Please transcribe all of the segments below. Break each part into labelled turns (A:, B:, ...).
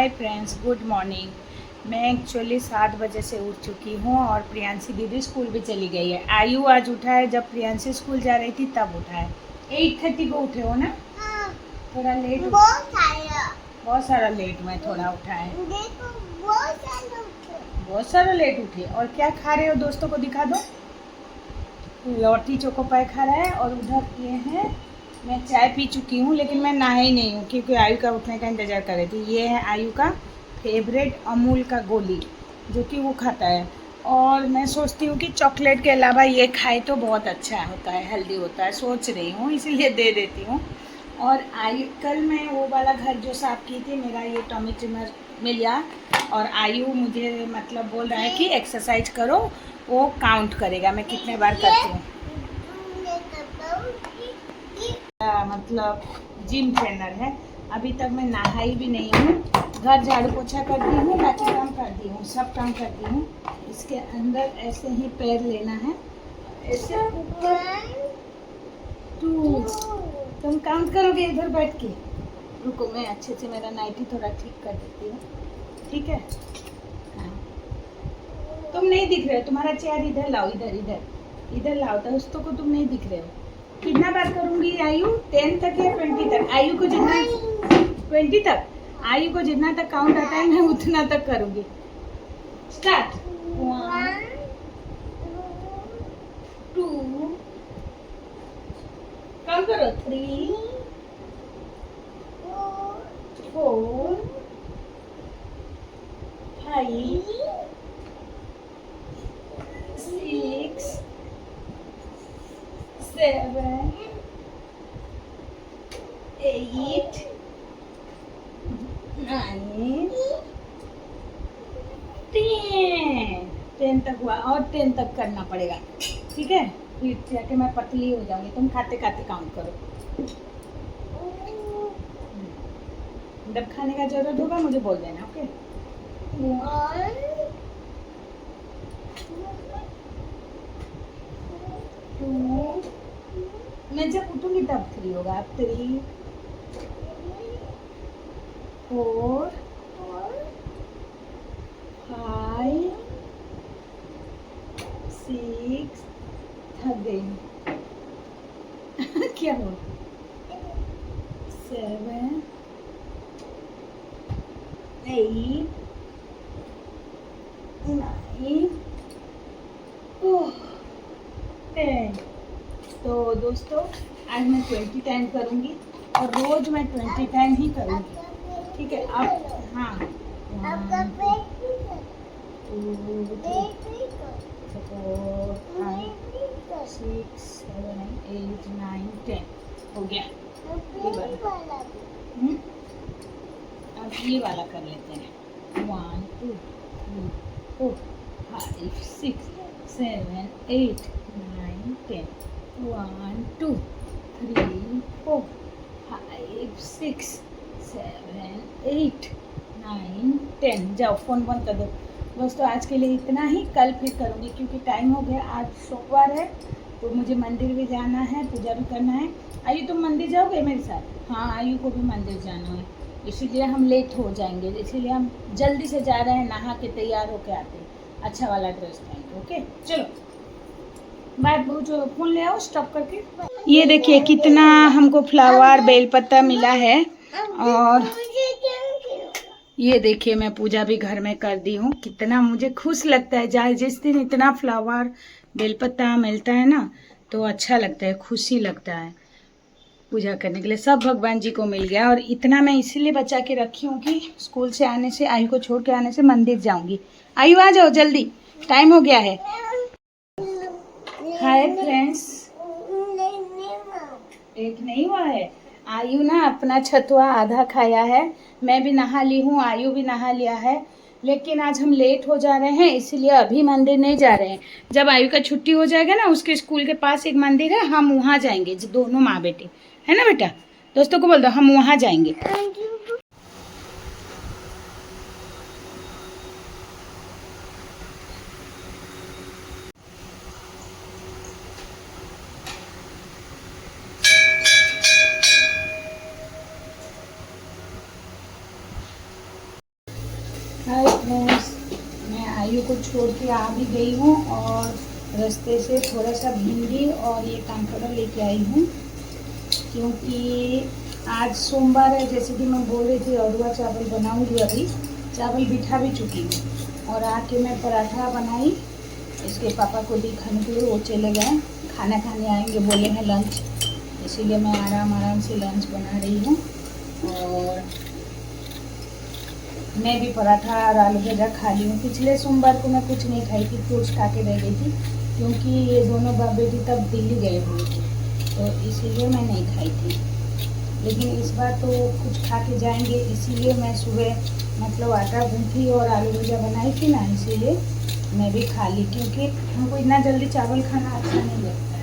A: हाय friends, good morning. मैं actually 7 बजे से उठ चुकी हूँ और प्रियांशी दीदी स्कूल भी चली गई है। आयु आज उठा है, जब प्रियांशी स्कूल जा रही थी तब उठा है। 8:30 को उठे हो ना?
B: हाँ।
A: थोड़ा लेट बहुत सारा लेट में थोड़ा उठा है।
B: देखो,
A: बहुत सारा लेट उठे। और क्या खा रहे हो दोस्तों को दिखा दो। लौटी चोको पाई खा रहा है और उधर ये है। मैं चाय पी चुकी हूँ लेकिन मैं नहाई नहीं हूँ क्योंकि आयु का उठने का इंतज़ार कर रही थी। ये है आयु का फेवरेट अमूल का गोली जो कि वो खाता है। और मैं सोचती हूँ कि चॉकलेट के अलावा ये खाए तो बहुत अच्छा होता है, हेल्दी होता है। सोच रही हूँ इसीलिए दे देती हूँ। और आयु कल मैं वो वाला घर जो साफ़ की थी, मेरा ये टॉमी ट्रिमर मिल गया। और आयु मुझे मतलब बोल रहा है कि एक्सरसाइज करो, वो काउंट करेगा मैं कितने बार करती हूँ। मतलब जिम ट्रेनर है। अभी तक मैं नहाई भी नहीं हूँ। घर झाड़ू पोछा करती हूँ, बाकी काम करती हूँ, सब काम करती हूँ। इसके अंदर ऐसे ही पैर लेना है, ऐसे ऊपर 2। तुम काउंट करोगे इधर बैठ के। रुको, मैं अच्छे से मेरा नाइटी थोड़ा ठीक कर देती हूँ, ठीक है? हाँ, तुम नहीं दिख रहे हो। तुम्हारा चेयर इधर लाओ, इधर इधर इधर लाओ। दोस्तों को तुम नहीं दिख रहे हो। कितना बार करूंगी आयु? 10 तक या 20 तक? आयु को जितना 20 तक, आयु को जितना तक काउंट आता है मैं उतना तक करूंगी। स्टार्ट। 1 2, काउंट करो। 3 4 5 6 7 8 9 10 तक हुआ और 10 तक करना पड़ेगा, ठीक है? फिर जाके मैं पतली हो जाऊंगी। तुम खाते खाते काउंट करो। जब खाने का जरूरत होगा मुझे बोल देना, ओके? 1 2, मैं जब उठूंगी तब 3 होगा। 3 4 5 6 थक गई क्या हो? 7 8 9 10। तो दोस्तों, आज मैं 20 टाइम करूँगी और रोज़ मैं 20 टाइम ही करूँगी, ठीक है? आप हाँ 1 2 3 4 5 6 7 8 9 10 हो गया। ये वाला अब ये वाला कर लेते हैं। 1 2 3 4 5 6 7 8 9 10 1 2 3 4 5 6 7 8 9 10। जाओ फ़ोन बंद कर दो। दोस्तों, आज के लिए इतना ही। कल फिर करूँगी क्योंकि टाइम हो गया। आज सोमवार है तो मुझे मंदिर भी जाना है, पूजा भी करना है। आयु, तुम मंदिर जाओगे मेरे साथ? हाँ, आयु को भी मंदिर जाना है, इसीलिए हम लेट हो जाएंगे। इसीलिए हम जल्दी से जा रहे हैं, नहा के तैयार होके आते हैं, अच्छा वाला ड्रेस पहन के। ओके, चलो बाय। जो फ़ोन ले आओ स्टॉप करके। ये देखिए कितना हमको फ्लावर बेलपत्ता मिला है। और ये देखिए मैं पूजा भी घर में कर दी हूँ। कितना मुझे खुश लगता है, जहाँ जिस दिन इतना फ्लावर बेलपत्ता मिलता है ना तो अच्छा लगता है, खुशी लगता है। पूजा करने के लिए सब भगवान जी को मिल गया। और इतना मैं इसीलिए बचा के रखी हूँ कि स्कूल से आने से, आयु को छोड़ के आने से मंदिर जाऊंगी। आयु आ जाओ जल्दी, टाइम हो गया है। हाय फ्रेंड्स, लेट नहीं हुआ है। आयु ना अपना छतुआ आधा खाया है, मैं भी नहा ली हूँ, आयु भी नहा लिया है। लेकिन आज हम लेट हो जा रहे हैं इसलिए अभी मंदिर नहीं जा रहे हैं। जब आयु का छुट्टी हो जाएगा ना, उसके स्कूल के पास एक मंदिर है, हम वहाँ जाएंगे, दोनों माँ बेटे, है ना बेटा? दोस्तों को बोल दो हम वहाँ जाएंगे। हाय फ्रेंड्स, मैं आयु को छोड़ के आ भी गई हूँ और रास्ते से थोड़ा सा भिंडी और ये कांकड़ा लेके आई हूँ, क्योंकि आज सोमवार है। जैसे कि मैं बोल रही थी अरुआ चावल बनाऊँगी। अभी चावल बिठा भी चुकी हूँ और आके मैं पराठा बनाई, इसके पापा को दी खाने के लिए। वो चले गए, खाना खाने आएंगे बोले हैं लंच, इसीलिए मैं आराम से लंच बना रही हूँ। और मैं भी पराठा और आलू भजा खा ली हूँ। पिछले सोमवार को मैं कुछ नहीं खाई थी, फ्रूट्स खा के रह गई थी, क्योंकि ये दोनों बाप बेटी तब दिल्ली गए हुए थे, तो इसीलिए मैं नहीं खाई थी। लेकिन इस बार तो कुछ खा के जाएंगे, इसीलिए मैं सुबह मतलब आटा गूँथी और आलू भजा बनाई थी ना, इसीलिए मैं भी खा ली, क्योंकि हमको इतना जल्दी चावल खाना अच्छा नहीं लगता है।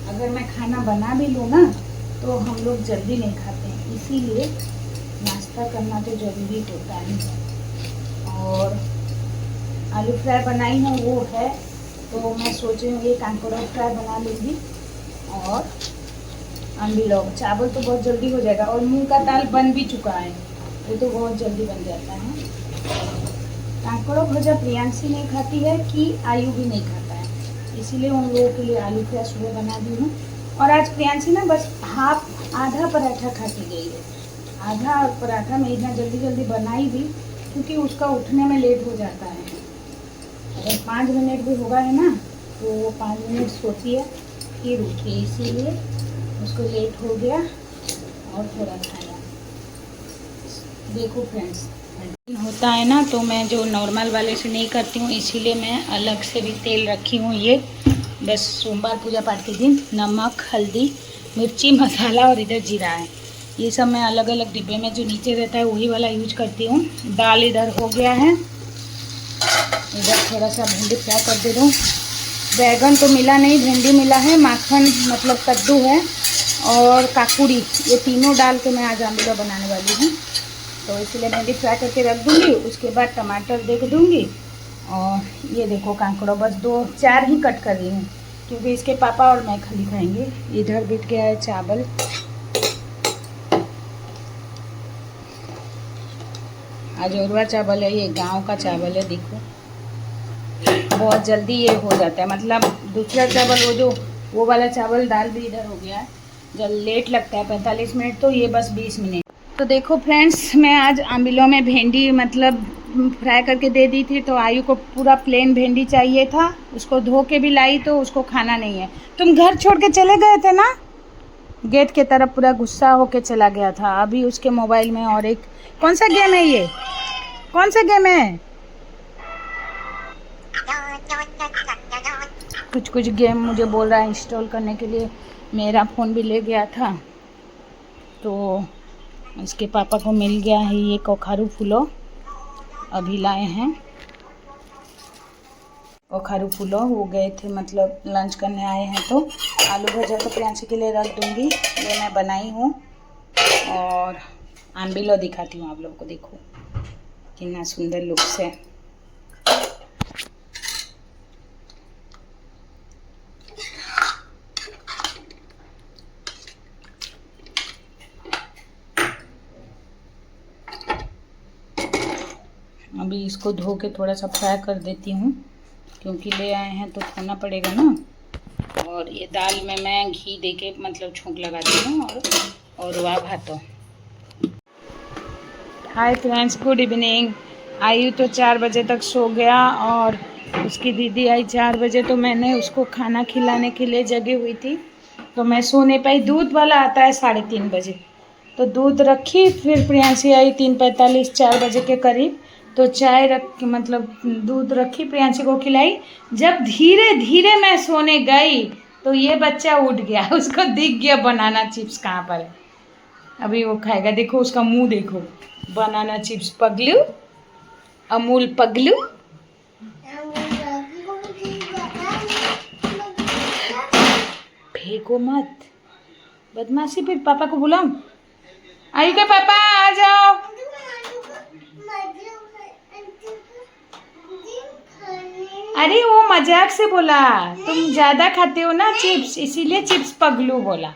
A: अगर मैं खाना बना भी लूँ ना तो हम लोग जल्दी नहीं खाते हैं, इसीलिए नाश्ता करना तो ज़रूरी होता है। और आलू फ्राई बनाई हूँ वो है, तो मैं सोच रही हूँ ये कांकड़ा फ्राई बना लूँगी। और अम्बिलो चावल तो बहुत जल्दी हो जाएगा, और मूंग का दाल बन भी चुका है, ये तो बहुत जल्दी बन जाता है। कांकड़ा भजा प्रियांशी नहीं खाती है कि आयु भी नहीं खाता है, इसीलिए उन लोगों के लिए आलू फ्राई सुबह बना दी हूँ। और आज प्रियांशी ना बस आधा पराठा खा के गई है। आधा पराठा मैं इतना जल्दी बनाई भी, क्योंकि उसका उठने में लेट हो जाता है। अगर 5 मिनट भी होगा है ना, तो वो 5 मिनट सोती है फिर उठी, इसीलिए उसको लेट हो गया और थोड़ा खाया। देखो फ्रेंड्स, होता है ना, तो मैं जो नॉर्मल वाले से नहीं करती हूँ, इसीलिए मैं अलग से भी तेल रखी हूँ। ये बस सोमवार पूजा पाठ के दिन नमक, हल्दी, मिर्ची मसाला और इधर जीरा है, ये सब मैं अलग अलग डिब्बे में जो नीचे रहता है वही वाला यूज करती हूँ। दाल इधर हो गया है, इधर थोड़ा सा भिंडी फ्राई कर दे दूँ। बैगन तो मिला नहीं, भिंडी मिला है, माखन मतलब कद्दू है और काकुड़ी, ये तीनों डाल के मैं आज आमला बनाने वाली हूँ, तो इसलिए भिंडी फ्राई करके रख दूँगी। उसके बाद टमाटर देख दूँगी। और ये देखो कांकड़ा बस 2-4 ही कट कर रही हूँ, क्योंकि इसके पापा और मैं खाली खाएंगे। इधर बिठ गया है चावल, आज अरुआ चावल है, ये गांव का चावल है। देखो बहुत जल्दी ये हो जाता है, मतलब दूसरा चावल वो वाला चावल दाल भी इधर हो गया है, जब लेट लगता है 45 मिनट, तो ये बस 20 मिनट। तो देखो फ्रेंड्स, मैं आज आम्बिलों में भिंडी मतलब फ्राई करके दे दी थी, तो आयु को पूरा प्लेन भिंडी चाहिए था, उसको धो के भी लाई, तो उसको खाना नहीं है। तुम घर छोड़ के चले गए थे ना, गेट के तरफ पूरा गुस्सा होके चला गया था। अभी उसके मोबाइल में और एक कौन सा गेम है, ये कौन सा गेम है, कुछ गेम मुझे बोल रहा है इंस्टॉल करने के लिए। मेरा फ़ोन भी ले गया था, तो इसके पापा को मिल गया है ये कखारू फूलो, अभी लाए हैं कखारू फूलो। वो गए थे मतलब लंच करने आए हैं, तो आलू भजा तो प्रियांशी के लिए रख दूँगी, ये मैं बनाई हूँ। और आम्बिलो दिखाती हूँ आप लोगों को, देखो कितना सुंदर लुक्स है। अभी इसको धो के थोड़ा सा फ्राई कर देती हूँ, क्योंकि ले आए हैं तो धोना पड़ेगा ना। और ये दाल में मैं घी देके मतलब छौंक लगाती हूँ। और वाह भातों। Hi friends, good evening. आयु तो 4 बजे तक सो गया, और उसकी दीदी आई 4 बजे, तो मैंने उसको खाना खिलाने के लिए जगी हुई थी, तो मैं सो नहीं पाई। दूध वाला आता है 3:30 बजे, तो दूध रखी, फिर प्रियांशी आई 3:45 4 बजे के करीब, तो चाय रख मतलब दूध रखी, प्रियांशी को खिलाई। जब धीरे धीरे मैं सोने गई तो ये बच्चा उठ गया, उसको दिख गया बनाना चिप्स कहाँ पर है, अभी वो खाएगा। देखो उसका मुंह देखो, बनाना चिप्स पगलू, अमूल पगलू। फेंको मत, बदमाशी। फिर पापा को बुलाऊं, आयु के पापा आ जाओ। अरे वो मजाक से बोला, तुम ज़्यादा खाते हो ना चिप्स, इसीलिए चिप्स पगलू बोला।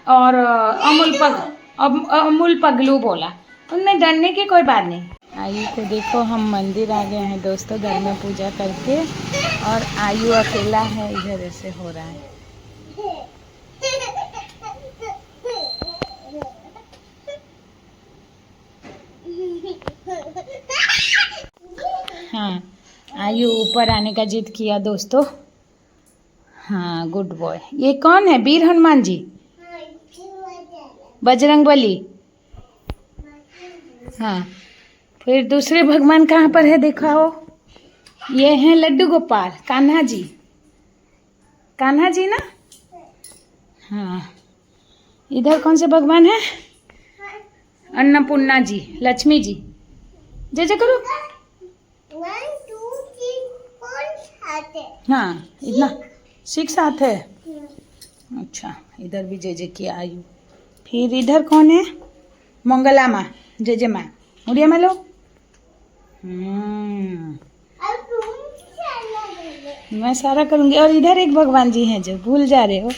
A: और अमूल पगलू बोला। उनमें डरने की कोई बात नहीं। आयु को देखो, हम मंदिर आ गए हैं दोस्तों, घर में पूजा करके, और आयु अकेला है, इधर ऐसे हो रहा है। हाँ, आयु ऊपर आने का जिद किया दोस्तों। हाँ, गुड बॉय। ये कौन है? वीर हनुमान जी, बजरंगबली। हाँ, फिर दूसरे भगवान कहाँ पर है दिखाओ? ये हैं लड्डू गोपाल, कान्हा जी। कान्हा जी ना? हाँ। इधर कौन से भगवान है? अन्नपूर्णा जी, लक्ष्मी जी। जय जय करो।
B: 1 2 3 4 हाथ है।
A: हाँ, इतना 6 हाथ है। अच्छा, इधर भी जय जय किया आयु। फिर इधर कौन है? मंगला माँ, जय जय माँ, उड़िया माँ लो।
B: अब तुम सारा करोगे।
A: मैं सारा करूँगी। और इधर एक भगवान जी हैं जो भूल जा रहे हो।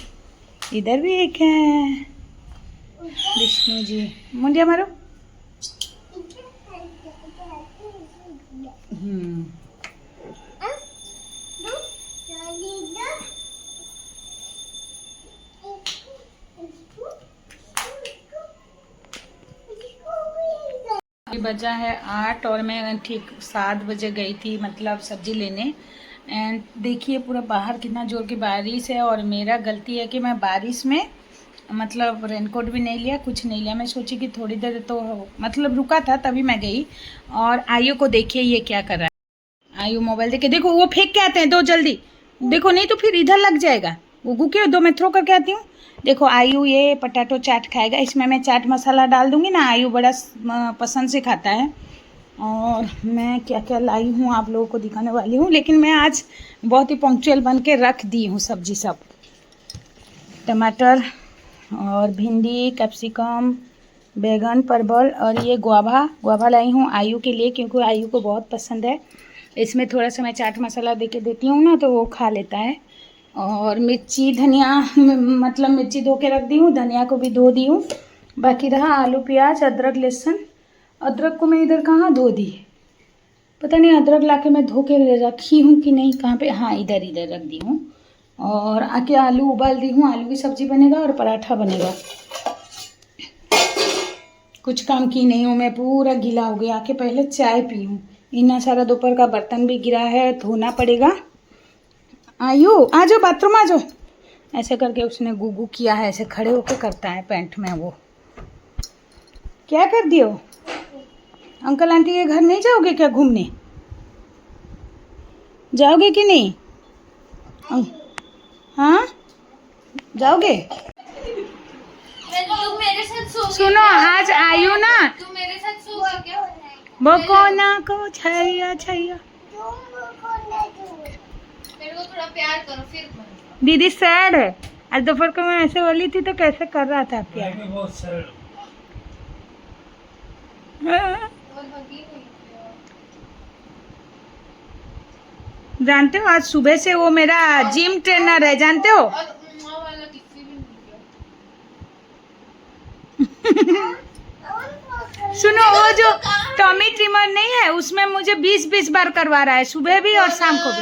A: इधर भी एक है विष्णु जी, मुंडिया मारो। बजा है 8 और मैं ठीक 7 बजे गई थी, मतलब सब्जी लेने। एंड देखिए पूरा बाहर कितना जोर की बारिश है, और मेरा गलती है कि मैं बारिश में मतलब रेनकोट भी नहीं लिया, कुछ नहीं लिया। मैं सोची कि थोड़ी देर तो मतलब रुका था, तभी मैं गई। और आयु को देखिए ये क्या कर रहा है। आयु मोबाइल देखे, देखो वो फेंक के आते हैं, दो जल्दी देखो, नहीं तो फिर इधर लग जाएगा। गुगू के दो, मैं थ्रो करके आती हूँ। देखो आयु ये पटाटो चाट खाएगा, इसमें मैं चाट मसाला डाल दूँगी ना, आयु बड़ा पसंद से खाता है। और मैं क्या क्या लाई हूँ आप लोगों को दिखाने वाली हूँ, लेकिन मैं आज बहुत ही पंक्चुअल बन के रख दी हूँ सब्जी सब। टमाटर और भिंडी, कैप्सिकम, बैगन, परवल, और ये गुआवा लाई हूँ आयु के लिए, क्योंकि आयु को बहुत पसंद है। इसमें थोड़ा सा मैं चाट मसाला दे के देती हूँ ना, तो वो खा लेता है। और मिर्ची, धनिया, मतलब मिर्ची धो के रख दी हूँ, धनिया को भी धो दी हूँ। बाकी रहा आलू, प्याज, अदरक, लहसुन। अदरक को मैं इधर कहाँ धो दी, पता नहीं। अदरक ला के मैं धो के रखी हूँ कि नहीं, कहाँ पे? हाँ, इधर इधर रख दी हूँ। और आके आलू उबाल दी हूँ, आलू की सब्जी बनेगा और पराठा बनेगा। कुछ काम की नहीं हूँ मैं, पूरा गीला हो गया। आके पहले चाय पी हूँ। इतना सारा दोपहर का बर्तन भी गिरा है, धोना पड़ेगा। आयु आ जाओ, बाथरूम आ जाओ। ऐसे करके उसने गुगू किया है, ऐसे खड़े होके करता है पैंट में। वो क्या कर दियो? अंकल आंटी के घर नहीं जाओगे क्या घूमने? जाओगे कि नहीं? हाँ, जाओगे?
B: तू मेरे साथ सो गया।
A: सुनो, आज आयु ना,
B: तू मेरे साथ सो गया क्या?
A: वो कोना को छैया छैया।
B: मेरे को थोड़ा प्यार करो फिर।
A: दीदी सैड है। आज दोपहर को मैं ऐसे बोली थी तो कैसे कर रहा था प्यार।
C: बहुत सैड।
A: जानते हो, आज सुबह से वो मेरा जिम ट्रेनर है, जानते हो? सुनो, वो जो टॉमी ट्रिमर नहीं है, उसमें मुझे 20-20 बार करवा रहा है, सुबह भी और शाम को भी।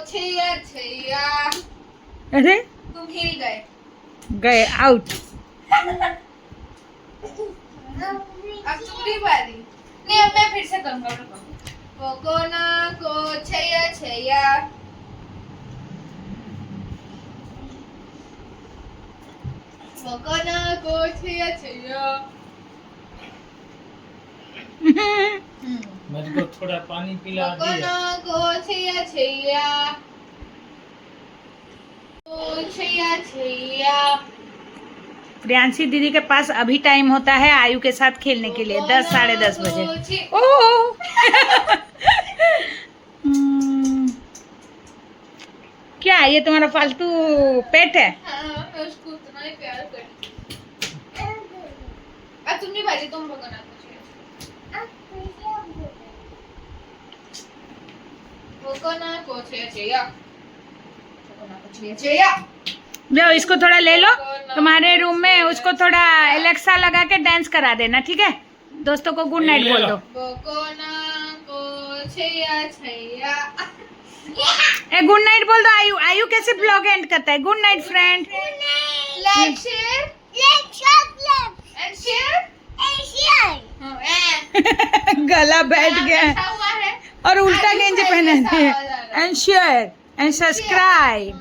B: छैया
A: अरे
B: तुम हिल गए।
A: गए आउट।
B: अब तुम्हारी बारी। नहीं, अब मैं फिर से करूंगा। कोकोना को छैया छैया। कोकोना को छैया छैया।
C: मेरे को थोड़ा पानी पिला दिया।
B: कोकोना को छैया छैया। को छैया छैया।
A: प्रियांशी दीदी के पास अभी टाइम होता है आयु के साथ खेलने के लिए, 10 साढ़े 10 बजे। ओह क्या ये तुम्हारा फालतू पेट है?
B: हाँ, मैं उसको उतना ही प्यार करती हूँ। अब तुम नहीं बाजी, तुम भगवान कोकोना को छैया छैया। कोकोना को छैया छैया।
A: लो इसको थोड़ा ले लो। तुम्हारे रूम में उसको थोड़ा एलेक्सा लगा के डांस करा देना, ठीक है? दोस्तों को गुड नाइट
C: ले
A: बोल
C: लो।
A: दो।
B: को Chaiyya Chaiyya
A: a good night बोल दो। आयु आयु कैसे ब्लॉग एंड करता है? Good night friend.
B: Like share and share
A: गला बैठ गया है
B: हुआ है
A: और उल्टा
B: आयु
A: गेंजी
B: भाई
A: पहना
B: जैसा
A: है।
B: आवाज आ रहा है।
A: And share and subscribe.